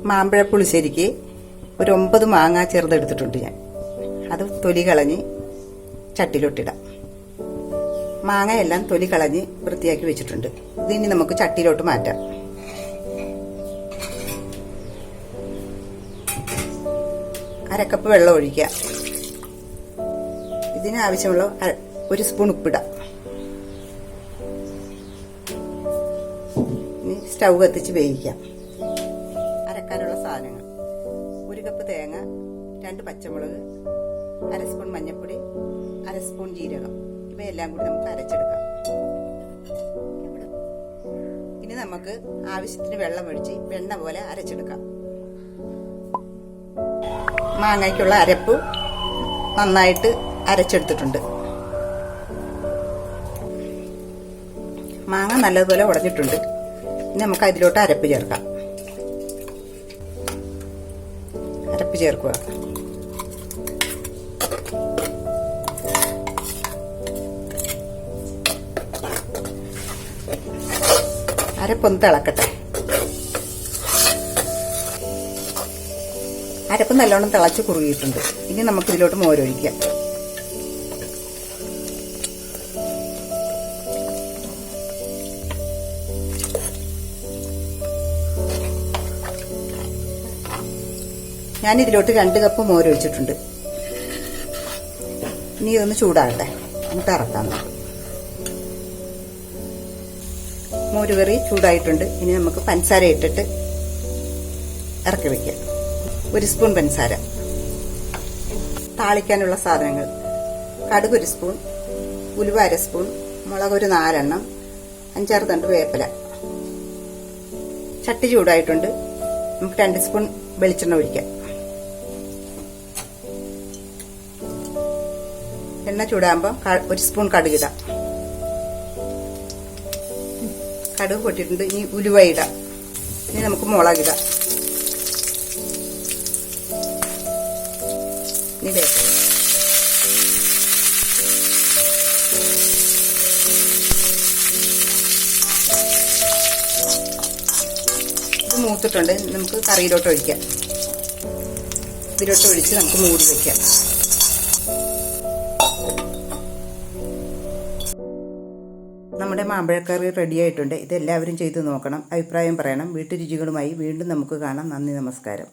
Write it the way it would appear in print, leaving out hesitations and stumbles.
മാമ്പഴ പുളിശ്ശേരിക്ക് ഒരു 9 മാങ്ങ ചെറുതെടുത്തിട്ടുണ്ട് ഞാൻ. അത് തൊലി കളഞ്ഞ് ചട്ടിയിലോട്ടിടാം. മാങ്ങയെല്ലാം തൊലി കളഞ്ഞ് വൃത്തിയാക്കി വെച്ചിട്ടുണ്ട്. ഇതിനി നമുക്ക് ചട്ടിയിലോട്ട് മാറ്റാം. അരക്കപ്പ് വെള്ളം ഒഴിക്കാം. ഇതിനാവശ്യമുള്ള 1 സ്പൂൺ ഉപ്പിടാം. ഇനി സ്റ്റൗ കത്തിച്ച് വേവിക്കാം. അരക്കാനുള്ള സാധനങ്ങൾ: 1 കപ്പ് തേങ്ങ, 2 പച്ചമുളക്, 1/2 സ്പൂൺ മഞ്ഞൾപ്പൊടി, 1/2 സ്പൂൺ ജീരകം. ഇവയെല്ലാം കൂടി നമുക്ക് അരച്ചെടുക്കാം. ഇനി നമുക്ക് ആവശ്യത്തിന് വെള്ളം ഒഴിച്ച് വെണ്ണ പോലെ അരച്ചെടുക്കാം. മാങ്ങയ്ക്കുള്ള അരപ്പ് നന്നായിട്ട് അരച്ചെടുത്തിട്ടുണ്ട്. മാങ്ങ നല്ലതുപോലെ ഉടഞ്ഞിട്ടുണ്ട്. ഇനി നമുക്ക് അതിലോട്ട് അരപ്പ് ചേർക്കാം. അരപ്പ് ചേർക്കുക. അരപ്പൊന്ന് തിളക്കട്ടെ. അരപ്പ് നല്ലോണം തിളച്ച് കുറുകിയിട്ടുണ്ട്. ഇനി നമുക്ക് ഇതിലോട്ട് മോരൊഴിക്കാം. ഞാൻ ഇതിലോട്ട് 2 കപ്പ് മോരൊഴിച്ചിട്ടുണ്ട്. ഇനി ഇതൊന്ന് ചൂടാകട്ടെ, നമുക്ക് ഇറക്കാം. മോരുകറി ചൂടായിട്ടുണ്ട്. ഇനി നമുക്ക് പഞ്ചസാര ഇട്ടിട്ട് ഇറക്കി വയ്ക്കാം. 1 സ്പൂൺ പഞ്ചസാര. താളിക്കാനുള്ള സാധനങ്ങൾ: കടുക് 1 സ്പൂൺ, ഉലുവ 1/2 സ്പൂൺ, മുളക് 4 എണ്ണം, 5-6 തണ്ട് വേപ്പില. ചട്ടി ചൂടായിട്ടുണ്ട്. നമുക്ക് 2 സ്പൂൺ വെളിച്ചെണ്ണ ഒഴിക്കാം. എണ്ണ ചൂടാകുമ്പോൾ 1 സ്പൂൺ കടുകിടാം. കടുക് പൊട്ടിയിട്ടുണ്ട്. ഇനി ഉലുവ ഇടാം. ഇനി നമുക്ക് മുളകിടാം. ഇനി വേപ്പില. ഇത് മൂത്തിട്ടുണ്ട്. നമുക്ക് കറിയിലോട്ട് ഒഴിക്കാം. ഇതിലോട്ട് ഒഴിച്ച് നമുക്ക് മൂടി വയ്ക്കാം. നമ്മുടെ മാമ്പഴക്കറി റെഡി ആയിട്ടുണ്ട്. ഇതെല്ലാവരും ചെയ്ത് നോക്കണം. അഭിപ്രായം പറയണം. വീട്ടുരുചികളുമായി വീണ്ടും നമുക്ക് കാണാം. നന്ദി, നമസ്കാരം.